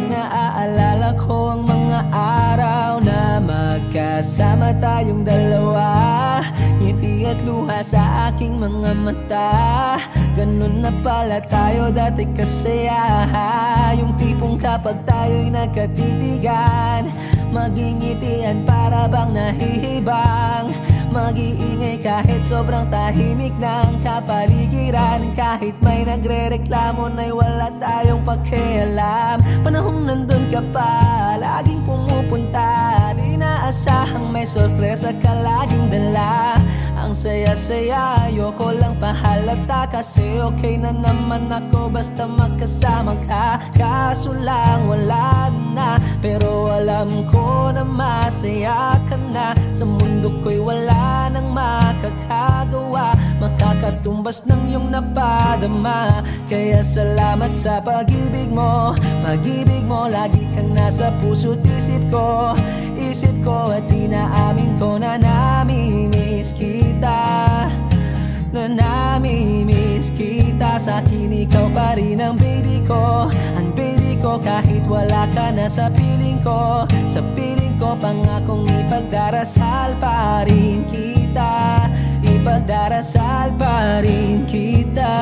naaalala ko ang mga araw na magkasama tayong dalawa. Ngiti at luha sa aking mga mata. Ganun na pala tayo dati kasaya. Yung tipong kapag tayo'y nagkatitigan, magingitian para bang nahihibang. Mag-iingay kahit sobrang tahimik ng kapaligiran. Kahit may nagre-reklamo na'y wala tayong pakialam. Panahong nandun ka pa, laging pumupunta. Di naasahang may sorpresa ka laging dala. Ang saya-saya, ayoko lang pahalata. Kasi okay na naman ako basta magkasama ka. Kaso lang wala na, pero alam ko na masaya ka na. Sa mundo ko'y wala nang makakagawa, makakatumbas ng iyong napadama. Kaya salamat sa pag-ibig mo. Pag-ibig mo, lagi kang nasa puso't isip ko. Isip ko at inaamin ko na namimiss kita. Na namimiss kita. Sa'kin ikaw pa rin ang baby ko. Ang baby ko kahit wala ka na sa piling ko. Sa piling ko pangakong ipagdarasal pa rin kita. Ipagdarasal pa rin kita.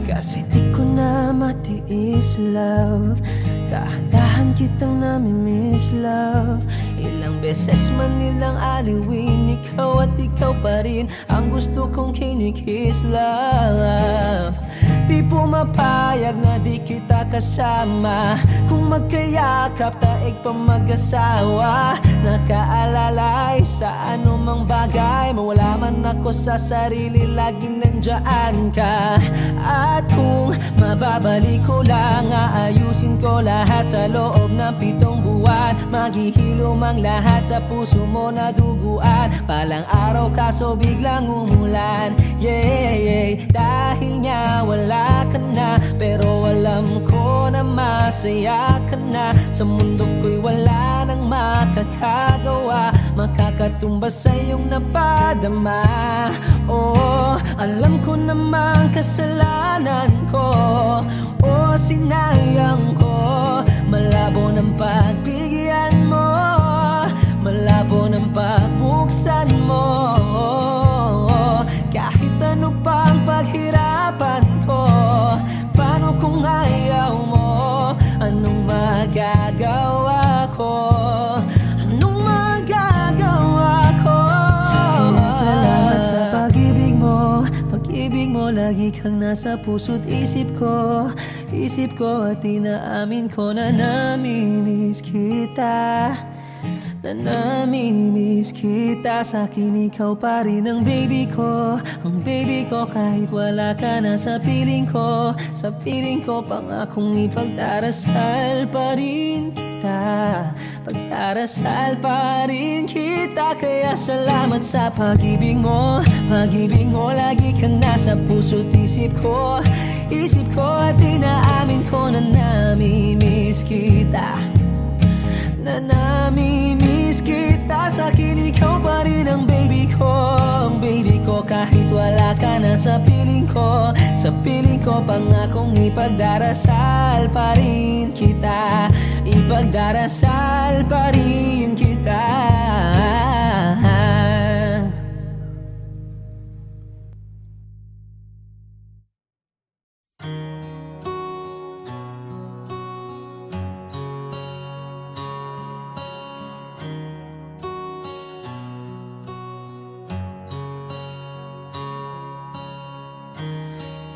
Kasi di ko na matiis love. Dahan-dahan kitang namimiss love. Ilang beses man nilang aliwin, ikaw at ikaw pa rin ang gusto kong kinikiss love. Di pumapayag na di kita kasama. Kung magkayakap taig pa mag-asawa. Nakaalalay sa anumang bagay. Mawala man ako sa sarili, laging nandyan ka. At kung mababalik ko lang, aayusin ko lahat sa loob ng 7 buwan. Maghihilom ang lahat sa puso mo na duguan. Palang araw kaso biglang umulan. Yeah, dahil nga wala ka na, pero alam ko na masaya ka na. Sa mundo ko'y wala nang makakagawa, makakatumbas sa iyong napadama. Oh, alam ko namang kasalanan ko. Oh, sinayang ko. Malabo ng pagbigyan mo, malabo ng pagbuksan mo. Kahit ano pang paghirapan ko, paano kung ayaw mo? Anong magagawa ko? Anong magagawa ko? Kaya salamat sa pag-ibig mo. Pag-ibig mo, lagi kang nasa puso't isip ko. Isip ko at inaamin ko na namimiss kita. Na namimiss kita. Sa'kin ikaw pa rin ang baby ko. Ang baby ko kahit wala ka na sa piling ko. Sa piling ko pangakong ipagdarasal pa rin kita. Pagdarasal pa rin kita. Kaya salamat sa pag-ibig mo. Pag-ibig mo, lagi kang nasa puso't isip ko. Isip ko at inaamin ko na namimiss kita. Na namimiss kita. Sa'kin ikaw pa rin ang baby ko. Ang baby ko kahit wala ka na sa piling ko. Sa piling ko pangakong ipagdarasal pa rin kita. Ipagdarasal pa rin kita.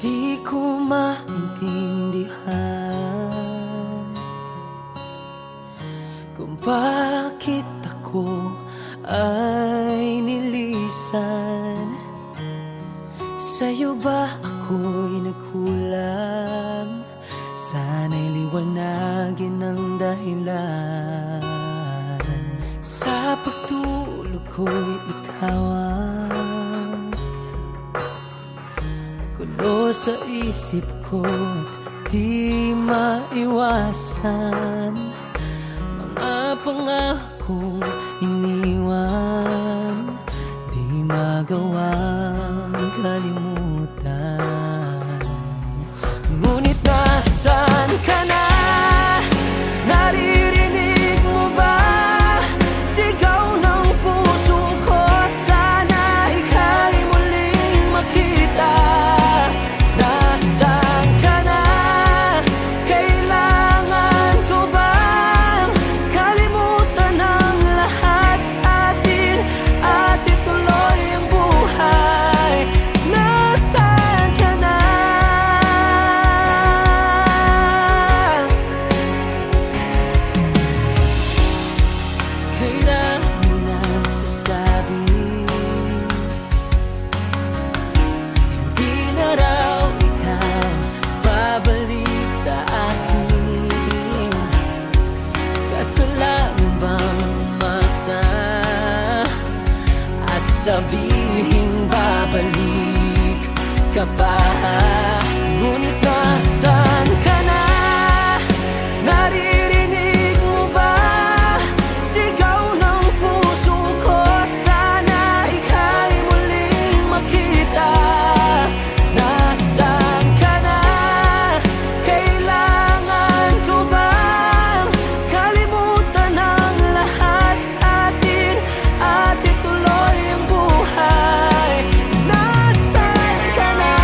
Di ko maintindihan kung bakit ako ay nilisan. Sa'yo ba ako'y nagkulang? Sana'y liwanagin ang dahilan. Sa pagtulog ko'y ikaw ang gulo sa isip ko at di maiwasan. Mga pangakong iniwan, di magawang kalimutan. Ngunit nasaan ka na? kasalanan bang umasa at sabihing babalik ka pa? Ngunit nasaan ka na? Naririnig mo ba? Sigaw ng puso ko, sana ika'y muling makita. Nasaan ka na? Kailangan ko bang kalimutan ang lahat sa atin at ituloy ang buhay? Nasaan ka na?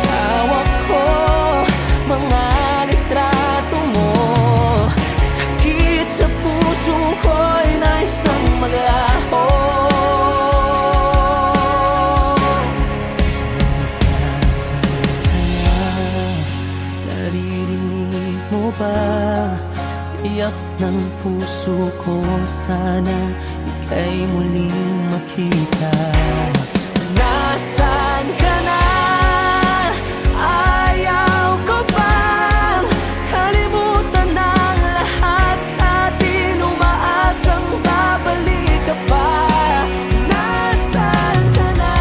Hawak ko mga litrato mo, sakit sa puso ko'y nais nang maglaho. Nasaan ka na? Naririnig mo ba? Iyak ng puso ko, sana ika'y muling makita. Nasaan ka na? Ayaw ko bang kalimutan ang lahat sa atin, umaasang babalik ka pa? Nasaan ka na?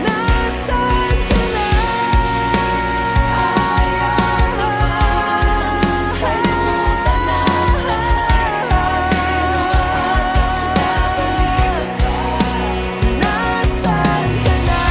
Nasaan ka na? Nasaan ka na?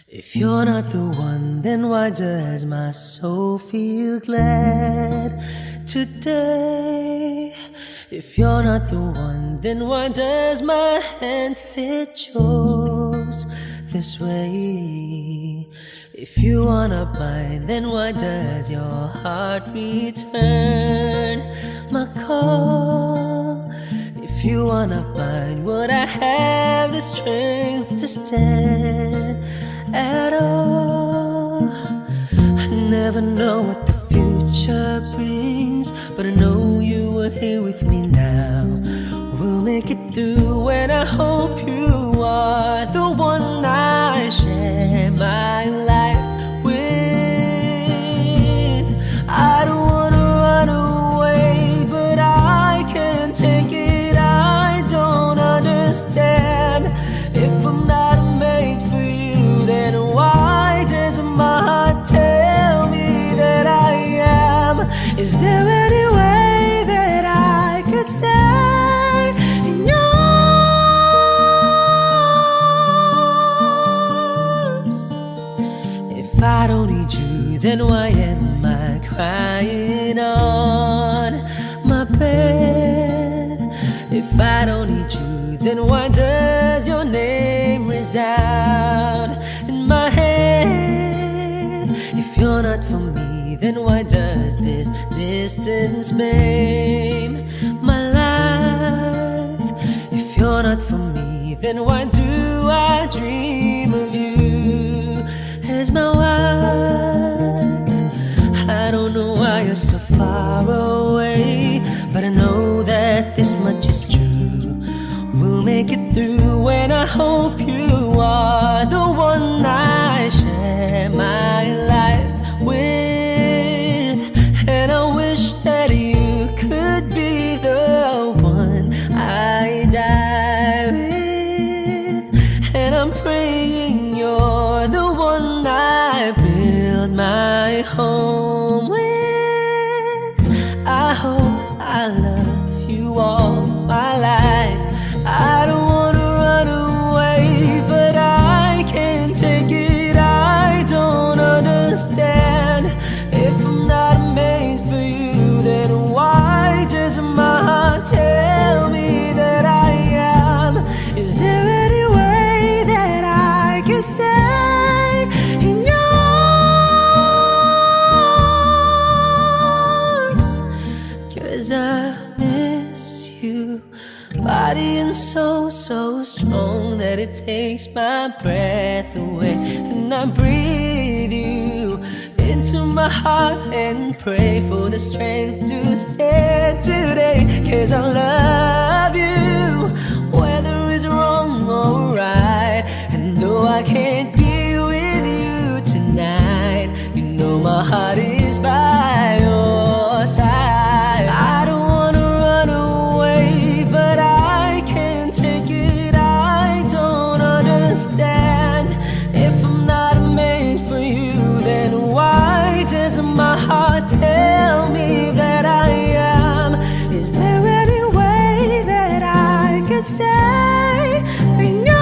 If you're not the one, then why does my soul feel glad today? If you're not the one, then why does my hand fit yours this way? If you wanna bind, then why does your heart return my call? If you wanna bind, would I have the strength to stand at all? I never know what the future brings, but I know you are here with me now. We'll make it through, and I hope you are the one I share my life with. I don't wanna run away, but I can't take it. I don't understand. If I'm not made for you, then why does my heart tell me that I am? Is there any way that I could say in yours? If I don't need you, then why am I crying on my bed? If I don't need you, then why does your name resound in my head? If you're not for me, then why does this distance maim my life? If you're not for me, then why do I dream of you as my wife? I don't know why you're so far away, but I know that this much is true. We'll make it through, and I hope you are the one I share my life with. And I wish that you could be the one I die with. And I'm praying you're the one I build my home with. I hope I love you all my life. I don't wanna run away, but I can't take it. I don't understand. If I'm not made for you, then why does my heart 'cause I miss you. Body and soul so strong that it takes my breath away. And I breathe you into my heart and pray for the strength to stand today. 'Cause I love you, whether it's wrong or right. And though I can't be with you tonight, you know my heart is by your side. I don't wanna run away, but I can't take it. I don't understand. If I'm not made for you, then why doesn't my heart tell me that I am? Is there any way that I could stay in your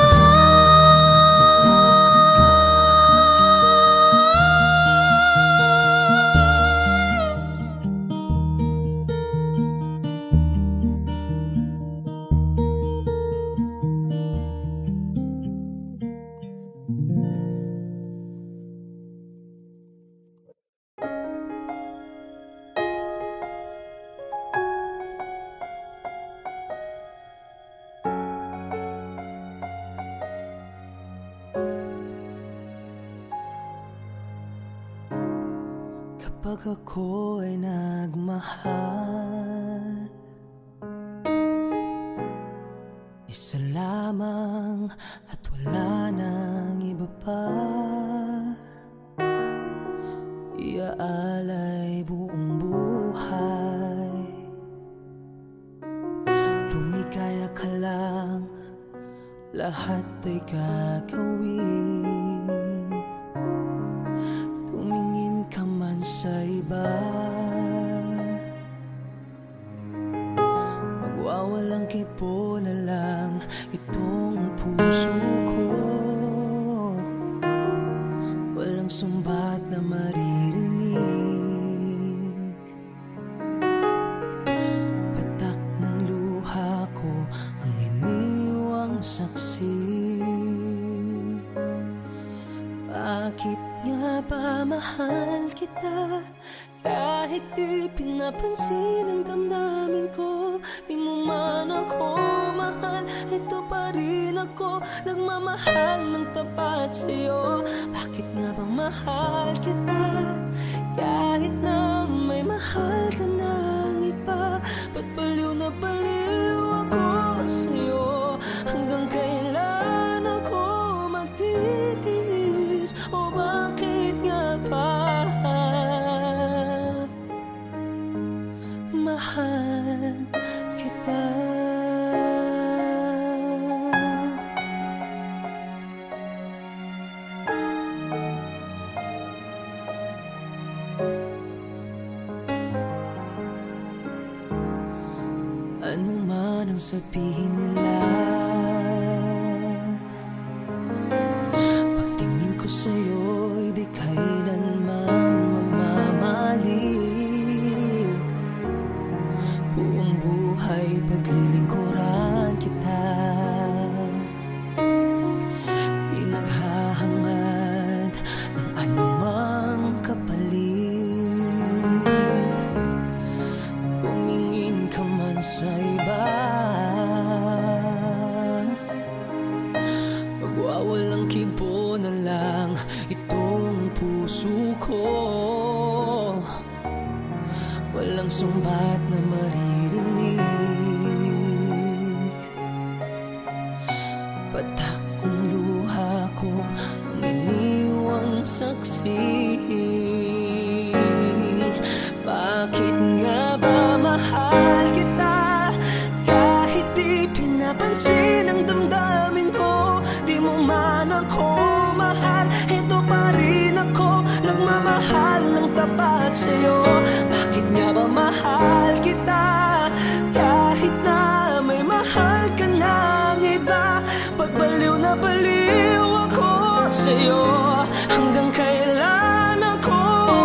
kapag ako ay nagmahal, isa lamang at wala nang iba pa. Iaalay buong buhay, lumikaya ka lang, lahat ay gagawin. Tumingin ka man sa iba, magwawalang kipo na lang itong puso ko. Walang sumbat na maririnig, patak ng luha ko ang iniwang saksi. Bakit nga ba mahal kita kahit di pinapansin ang damdamin ko? Di mo man ako mahal, ito pa rin ako nagmamahal ng tapat sa'yo. Bakit nga ba mahal kita kahit na may mahal ka ng iba? Ba't baliw na baliw ako sa'yo? Hanggang kailan ako magtitiis? O bakit nga ba mahal kita? Ano man ang sabihin nila, pagtingin ko sa'yo'y di kailanman magmamaliw. Buong buhay paglilingkuran kita, di naghahangad ng anumang kapalit. Tumingin ka man sa iba, magwawalang kibo na lang itong puso ko. Walang sumbat na maririnig, patak ng luha ko ang iniwang saksi. Bakit nga ba mahal kita kahit di pinapansin ang damdamin ko? Di mo man ako mahal, ito pa rin ako nagmamahal ng tapat sa'yo. Bakit nga ba mahal kita kahit na may mahal ka ng iba? Pagbaliw na baliw ako sa'yo. Hanggang kailan ako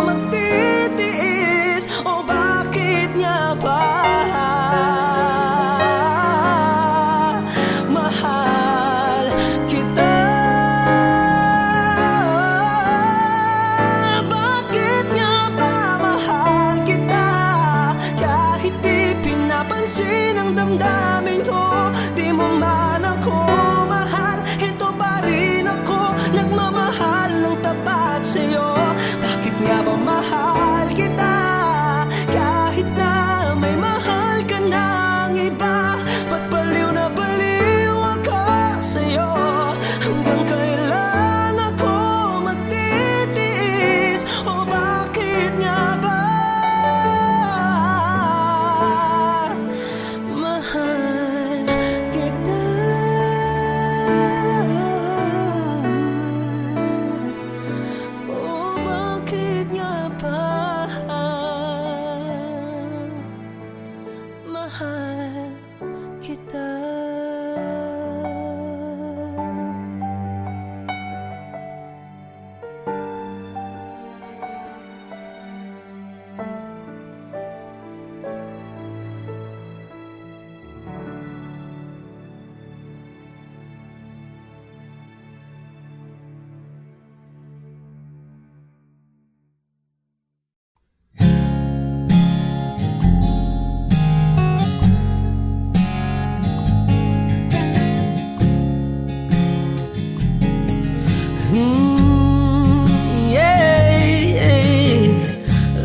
magtitiis? O bakit nga ba mahal kita? Bakit nga ba mahal kita kahit di mapansin ang damdamin ko. Di mo man ako mahal, ito pa rin ako, nagmamahal ng tapat sa'yo. Bakit nga ba mahal kita? Kahit na may mahal ka ng iba, ba't baliw na baliw ako sa'yo? Hanggang kailan ako magtitiis? O bakit nga ba mahal kita? O bakit nga ba mahal kita?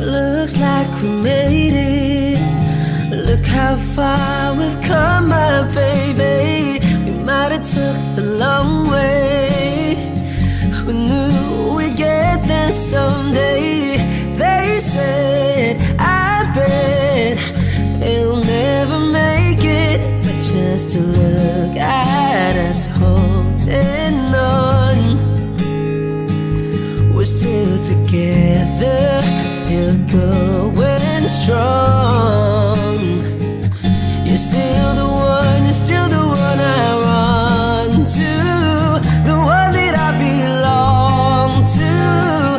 Looks like we made it. Look how far we've come, my baby. We might have took the long way. Who knew we'd get there someday? They said, I bet they'll never make it, but just to look at us holding on, we're still together, still going strong. You're still the one, you're still the one I run to, the one that I belong to.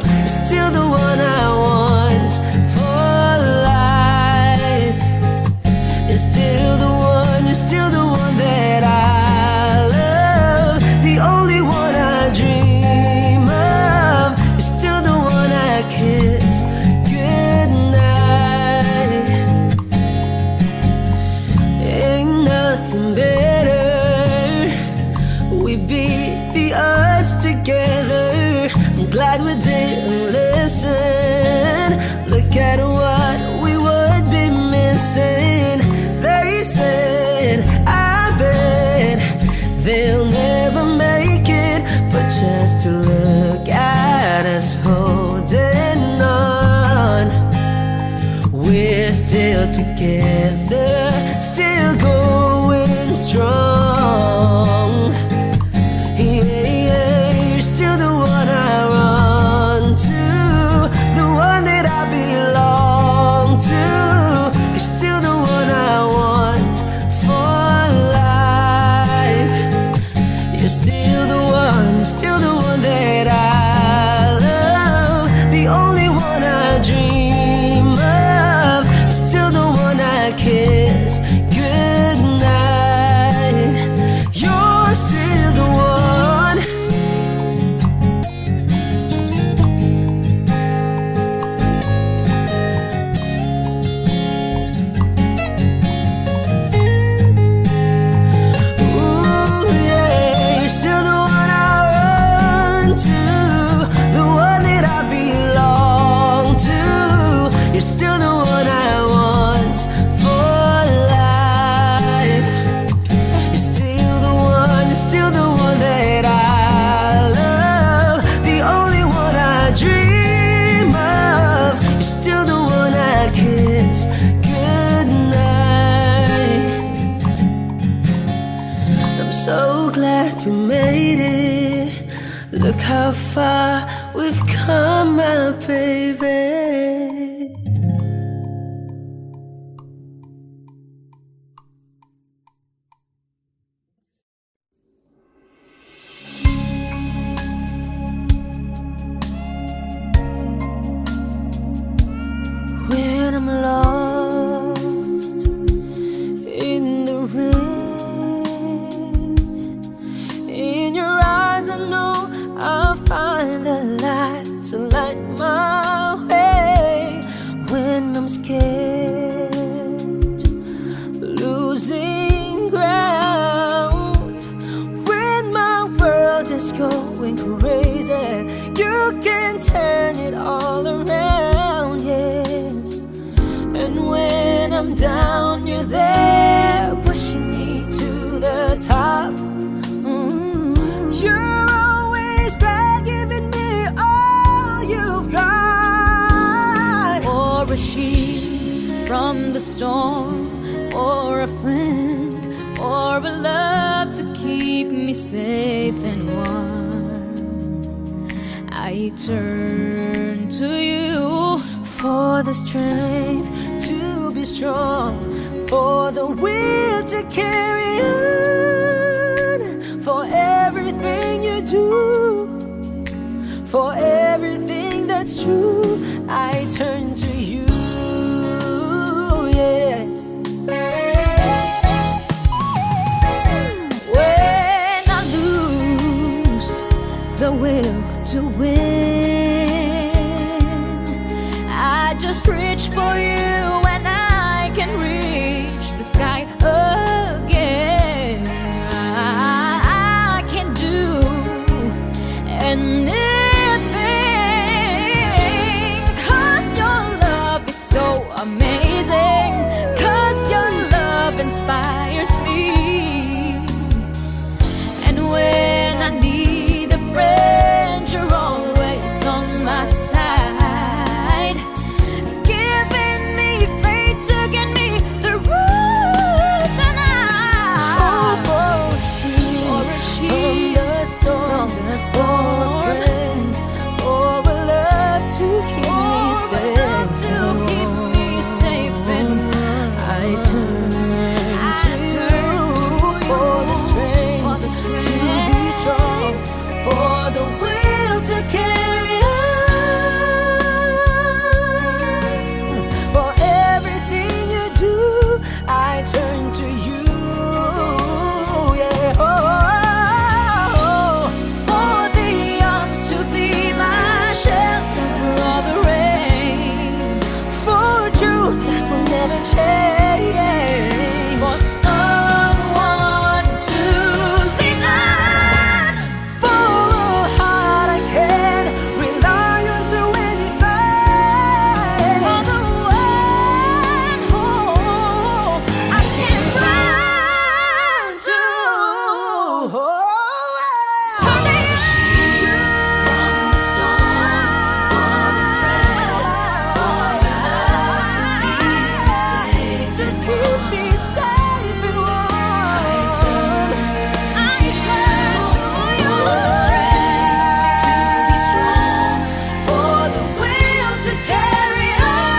You're still the one I want for life. You're still the one, you're still the one that I love, the only one I dream of. You're still the one I kiss goodnight. Ain't nothing better. We beat the odds together. I'm glad we didn't listen. Look at what we would be missing. They said, I bet they'll never make it, but just to look at us holding on, we're still together, still going strong. Yeah, you're still the one I run to, the one that I belong to. You're still the one I want for life. You're still the one, you're still the one that I love, the only one I dream of. You're still the one I kiss goodnight. You're still the one. Ooh, yeah, you're still the one I run to, the one that I belong to. You're still the one I want for life. You're still the one, you're still the one that I love, the only one I dream of. You're still the one I kiss goodnight. I'm so glad we made it. Look how far we've come, my baby. When I'm lost in the rain, in your eyes I know I'll find the light to light my way. down, you're there, pushing me to the top. You're always there, giving me all you've got. Or a shield from the storm, or a friend, or a love to keep me safe and warm. I turn to you for the strength to be strong, for the will to carry on, for everything you do, for everything that's true. I turn to you, yes. When I lose the will to win, I just reach for you and I can reach the sky again. I can do anything, 'cause your love is so amazing, 'cause your love inspires me. And when I need a friend, you're always on my side, giving me faith to get me through the night. Oh, for a shield from the storm, for a friend, for a love to keep me safe and warm. I turn to you for the strength to be strong, for the will to carry on, for everything you do. I turn to you, yeah. For the arms to be my shelter for all the rain, For truth that will never change, for someone to lean on, for a heart I can rely on through anything, for the one who I can run to. Turn me from the storm, for the friend, for love to keep me safe. to keep me safe and warm. I turn to you for the strength to be strong, For the will to carry on,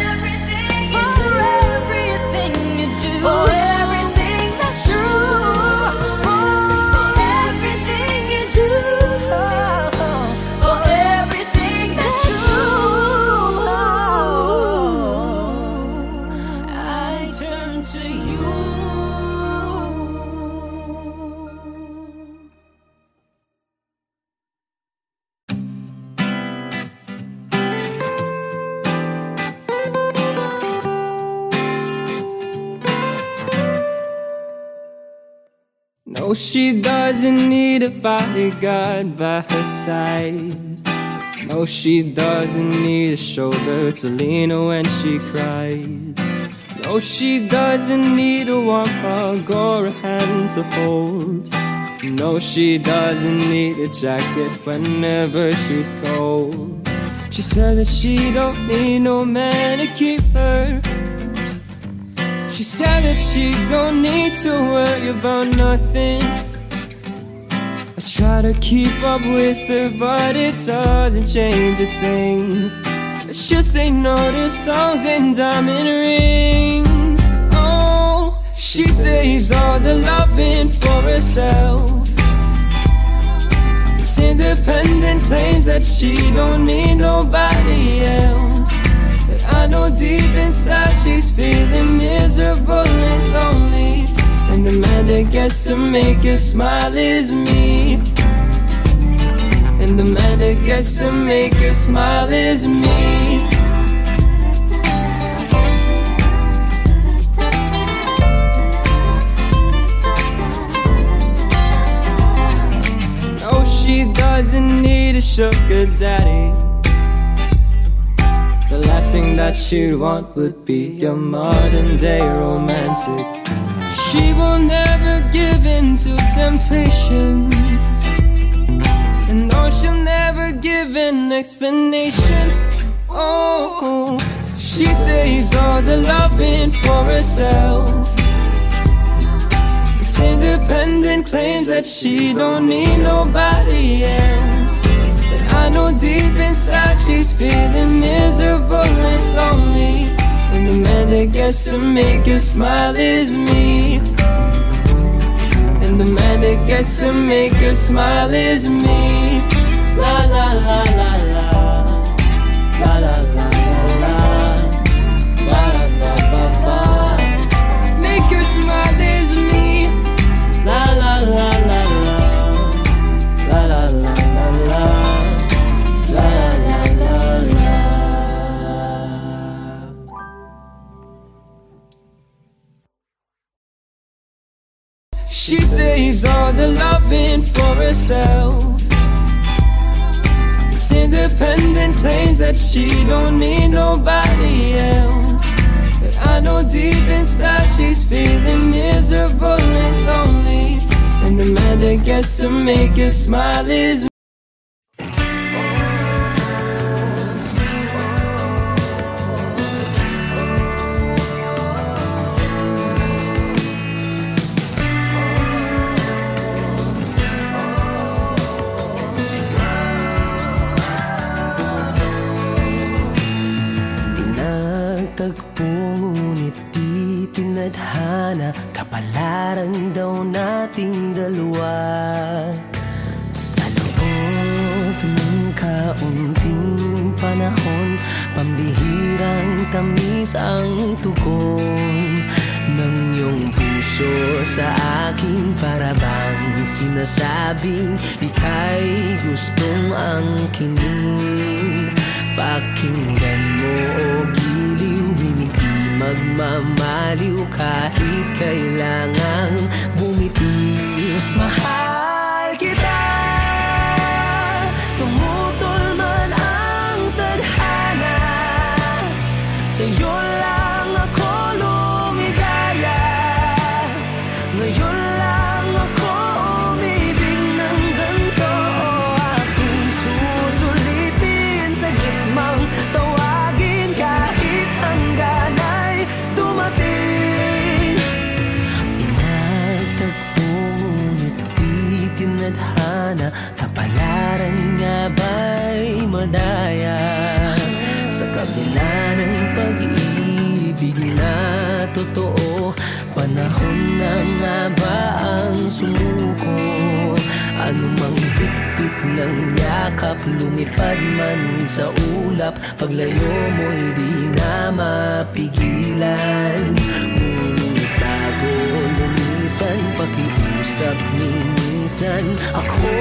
everything you do, everything you do, for everything that's true, for everything you do, for everything that's true. I turn to you. No, she doesn't need a bodyguard by her side. No, she doesn't need a shoulder to lean on when she cries. No, she doesn't need a warm hug or a hand to hold. No, she doesn't need a jacket whenever she's cold. She said that she don't need no man to keep her. She said that she don't need to worry about nothing. I try to keep up with her, but it doesn't change a thing. She'll say no to songs and diamond rings. Oh, she saves all the loving for herself. It's independent, claims that she don't need nobody else. But I know deep inside she's feeling miserable and lonely, and the man that gets to make her smile is me. And the man that gets to make her smile is me. No, she doesn't need a sugar daddy. The last thing thing that she'd want would be your modern day romantic. She will never give in to temptations, and no, she'll never give an explanation. Oh, she saves all the loving for herself. It's independent, claims that she don't need nobody else. But I know deep inside she's feeling miserable and lonely, and the man that gets to make her smile is me. And the man that gets to make her smile is me. La la la la la, la la la la la, la la la la. Make her smile is me. La la la la la, la la la la la, la la la la. She saves all the loving for herself. It's independent, claims that she don't need nobody else. But I know deep inside she's feeling miserable and lonely, and the man that gets to make her smile is tagpo, ngunit di tinadhana. Kapalaran daw nating dalawa. Sa loob ng kaunting panahon, pambihirang tamis ang tugon ng iyong puso sa aking parabang sinasabing ika'y gustong angkinin. Pakinggan mo o giliw, hindi magmamaliw kahit kailangang bumiti. Mahal kita, tumutol man ang tadhana, sa'yo lang ako lumigaya. Ngayon lang ako umibig ng ganito. Aking susulitin, saglit mang tawagin, kahit hanggan ay dumating. Pinagtagpo ngunit di tinadhana, kapalaran nga ba'y madaya? Sa kabila ng pag-ibig na totoo, panahon na nga ba ang sumuko? Anumang higpit ng yakap, lumipad man sa ulap, paglayo mo'y di na mapigilan. Ngunit bago lumisan, pakiusap ni minsan, ako